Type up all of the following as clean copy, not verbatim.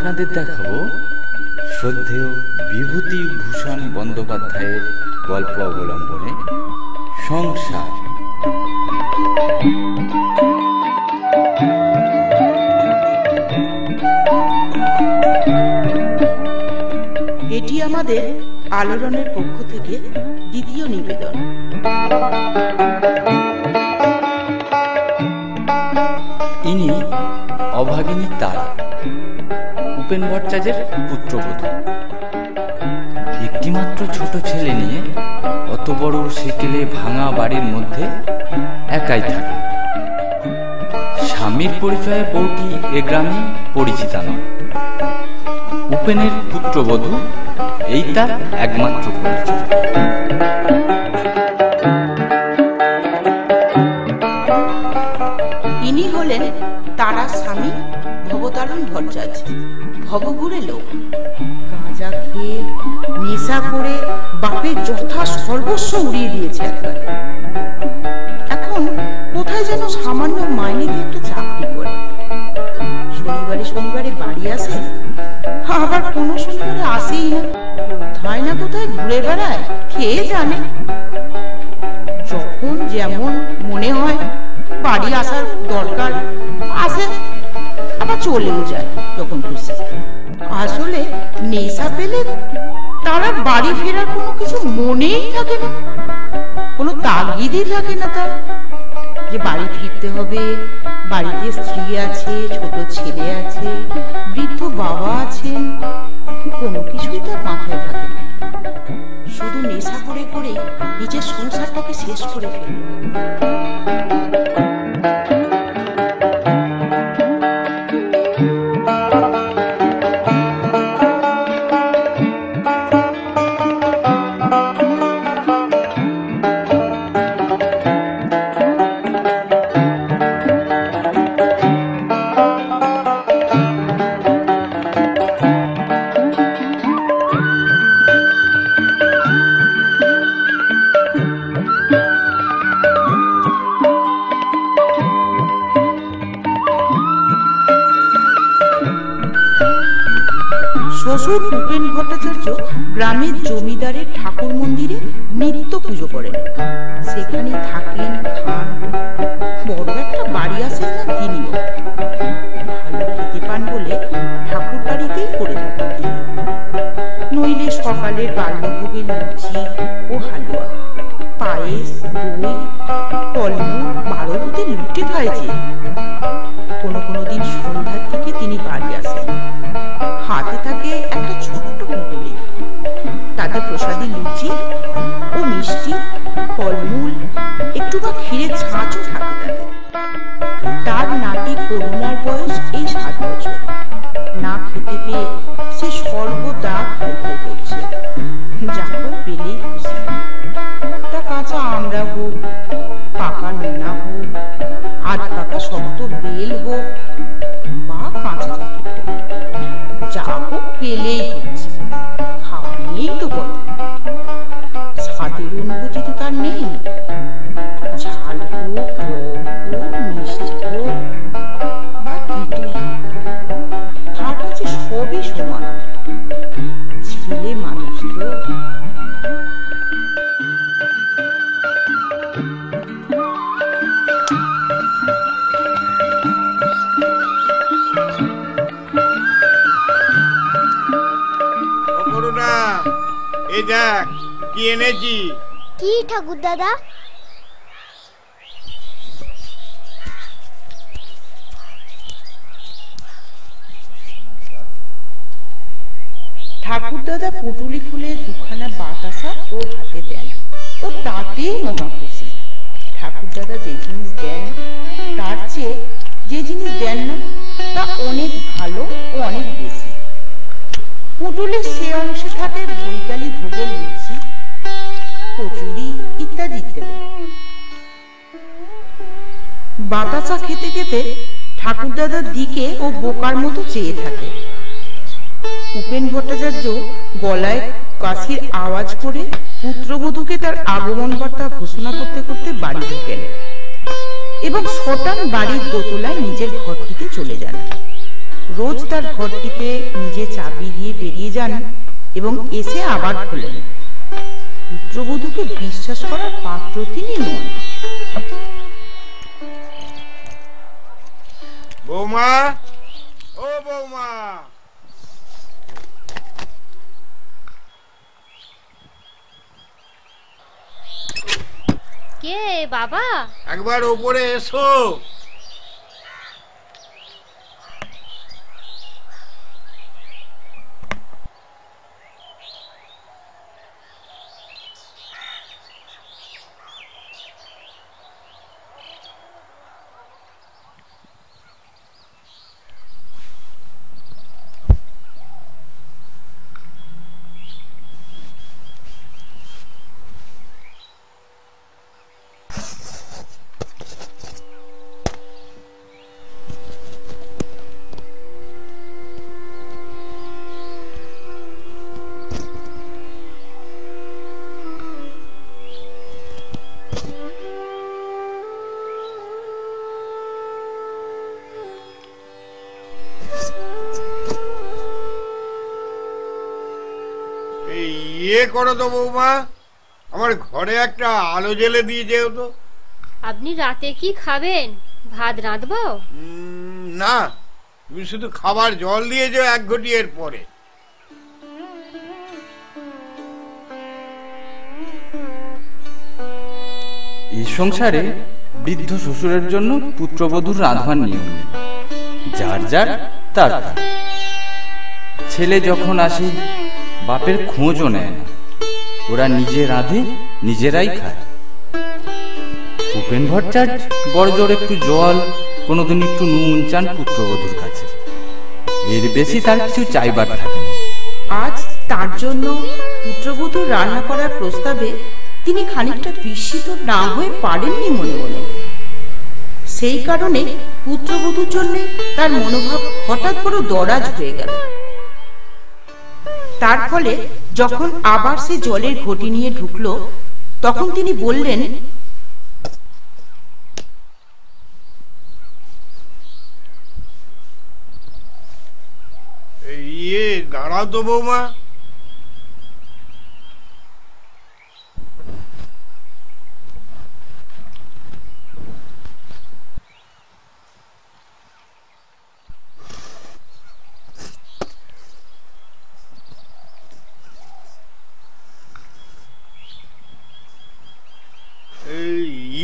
আপনাদের দেখাবো শ্রদ্ধেয় বিভূতিভূষণ বন্দ্যোপাধ্যায়ের গল্প অবলম্বনে সংসার। এটি আমাদের আলোড়নের পক্ষ থেকে দ্বিতীয় নিবেদন। ইনি অভাগিনী তারা, উপেন ভট্টাচার্যের পুত্রবধূ। একটিমাত্র ছোট ছেলে নিয়ে অত বড় সেকেলে ভাঙা বাড়ির মধ্যে একাই থাকে। স্বামীর পরিচয়ে বউটি এ গ্রামে পরিচিতা নয়। উপেনের পুত্রবধূ এই তার একমাত্র পরিচয়। ইনি হলেন তারা স্বামী ভবতারণ ভট্টাচার্য, ভবঘুরে লোক। গাঁজা খেয়ে নেশা করে বাপের যথা সর্বস্ব উড়িয়ে দিয়েছে একবার। এখন কোথায় যেন সামান্য মাইনেতে একটা চাকরি করে। শনিবারে বাড়ি আসে, আবার কোনো শনিবারে আসেই না। কোথায় না কোথায় ঘুরে বেড়ায়, খেয়ে জানে। যখন যেমন মনে হয় বাড়ি আসার দরকার আসে, আবার চলেও যায় যখন খুশি। আসলে নেশা পেলে তারা বাড়ি ফেরার কোনো কিছু মনেই থাকে না, কোনো তাগিদই থাকে না তার যে বাড়ি ফিরতে হবে। বাড়িতে স্ত্রী আছে, ছোট ছেলে আছে, বৃদ্ধ বাবা আছেন, কোনো কিছুই তার মাথায় থাকে না। শুধু নেশা করে করে নিজের সংসারটাকে শেষ করে ফেলল। শ্বশুর উপেন ভট্টাচার্য গ্রামের জমিদারের ঠাকুর মন্দিরে নিত্য পুজো করেন। সেখানে থাকেন, খান। বড় একটা বাড়ি আসেন না তিনিও। ভালো খেতে পান বলে ঠাকুর বাড়িতেই করে থাকেন তিনি। নইলে সকালের বাল্যভোগের লুচি ও হালুয়া, পায়েস, দই, ফলমূল 12 ভূতে লুটে খায় যে। কোনো কোনো দিন সন্ধ্যার দিকে তিনি বাড়ি আসেন। হাতে থাকে একটা ছোট্ট পুটুলি, তাতে প্রসাদী লুচি ও মিষ্টি, ফলমূল, একটু বা ক্ষীরের ছাঁচও থাকে তাতে। তার নাতি করুণার বয়স এই 7 বছর। না খেতে পেয়ে সে সর্বদা খাই খাই করছে। যখন পেলেই খুশি। তা কাঁচা আমরা হোক, পাকা নোনা হোক, আধ পাকা শক্ত বেল হোক, বা কাঁচা জাকির হোক, যা হোক পেলেই হচ্ছে। খাওয়া নিয়েই তো কথা। স্বাদের অনুভূতি তো তার নেই। ঝাল হোক, টক হোক, মিষ্টি হোক বা তিতো হোক, তার কাছে সবই সমান। ছেলে মানুষ তো। এই দেখ কি এনেছি। কি ঠাকুর দাদা? ঠাকুর দাদা পুটুলি খুলে দুখানা বাতাসা ও হাতে দেন, ও তাতেই মহা খুশি। ঠাকুর দাদা যে জিনিস দেন তার চেয়ে যে জিনিস দেন না তা অনেক ভালো ও অনেক বেশি। পুটুলির সে অংশে থাকে বৈকালী ভোগের লুচি, কচুরি ইত্যাদি ইত্যাদি। বাতাসা খেতে খেতে ঠাকুর দাদার দিকে ও বোকার মতো চেয়ে থাকে। উপেন ভট্টাচার্য গলায় কাশির আওয়াজ করে পুত্রবধূকে তার আগমন বার্তা ঘোষণা করতে করতে বাড়ি ঢোকেন এবং শটান বাড়ির দোতলায় নিজের ঘরটিতে চলে যান। রোজ তার ঘরটিতে নিজে চাবি দিয়ে বেরিয়ে যান এবং এসে আবার খোলেন। পুত্রবধূকে বিশ্বাস করার পাত্র তিনি নন। বৌমা, ও বৌমা, কে বাবা? একবার ওপরে এসো। ইয়ে করো তো বৌমা, আমার ঘরে একটা আলো জ্বেলে দিয়ে যেও তো। আপনি রাতে কি খাবেন? ভাত রাঁধবো? না, তুমি শুধু খাবার জল দিয়ে যাও 1 ঘটি এর পরে। এই সংসারে বৃদ্ধ শ্বশুরের জন্য পুত্রবধূর রাঁধবার নিয়ম নেই, যার যার তার। ছেলে যখন আসে বাপের খোঁজও নেয় না, ওরা নিজে রাঁধে নিজেরাই খায়। উপেন ভট্টাচার্য বড়জোর একটু জল, কোনোদিন একটু নুন চান পুত্রবধূর কাছে, এর বেশি তার কিছু চাইবার থাকে না। আজ তার জন্য পুত্রবধূর রান্না করার প্রস্তাবে তিনি খানিকটা বিস্মিত না হয়ে পারেননি মনে মনে। সেই কারণে পুত্রবধূর জন্য তার মনোভাব হঠাৎ বড় দরাজ হয়ে গেল। তার ফলে যখন আবার সে জলের ঘটি নিয়ে ঢুকলো, তখন তিনি বললেন, ইয়ে দাঁড়াও তো বৌমা।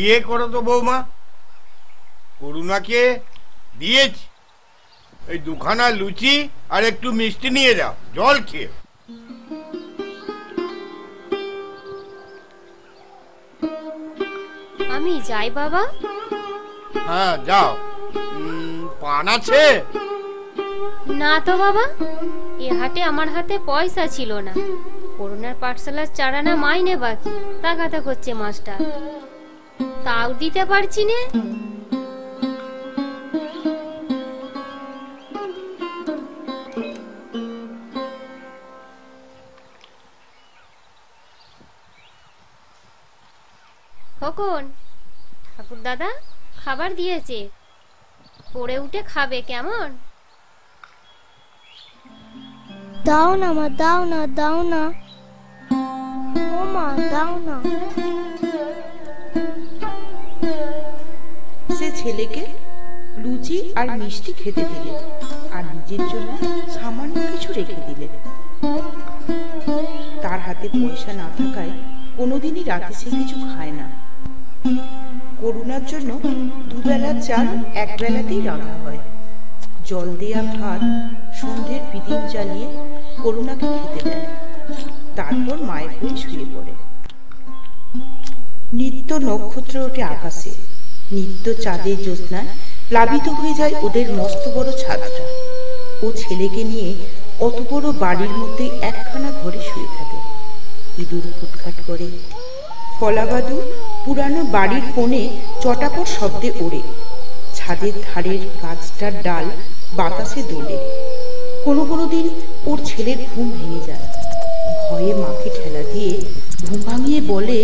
ইয়ে করো তো বৌমা, করুণাকে দিয়েছি এই 2খানা লুচি আর একটু মিষ্টি নিয়ে যাও, জল খেয়ে। আমি যাই বাবা? হ্যাঁ যাও। পান আছে? না তো বাবা, এ হাটে আমার হাতে পয়সা ছিল না। করোনার পাঠশালার 4 আনা মাইনে বাকি, তাগাদা করছে মাস্টার, তাও দিতে পারছি না। কখন ঠাকুর দাদা খাবার দিয়েছে, পড়ে উঠে খাবে কেমন? দাও না মা, দাও না, দাও না, ও মা দাও না। সে ছেলেকে লুচি আর মিষ্টি খেতে দিলে আর নিজের জন্য সামান্য কিছু রেখে দিলে। তার হাতে পয়সা না থাকায় কোনোদিনই রাতে সে কিছু খায় না। করুণার জন্য 2 বেলা চাল 1 বেলাতেই রাখা হয়। জল দেয়া ভাত সন্ধ্যের পিদিম জ্বালিয়ে করুণাকে খেতে দেয়, তারপর মায়ের কোলে শুয়ে পড়ে। নিত্য নক্ষত্র ওঠে আকাশে, নিত্য চাঁদের জ্যোৎস্নায় প্লাবিত হয়ে যায় ওদের মস্ত বড় ছাদটা। ও ছেলেকে নিয়ে অত বড় বাড়ির মধ্যে একখানা ঘরে শুয়ে থাকে। ইঁদুর ফুটখাট করে, কলাবাদুর পুরানো বাড়ির কোণে চটাপট শব্দে ওড়ে। ছাদের ধারের গাছটার ডাল বাতাসে দোলে। কোনো কোনো দিন ওর ছেলের ঘুম ভেঙে যায়। ভয়ে মাকে ঠেলা দিয়ে ঘুম ভাঙিয়ে বলে,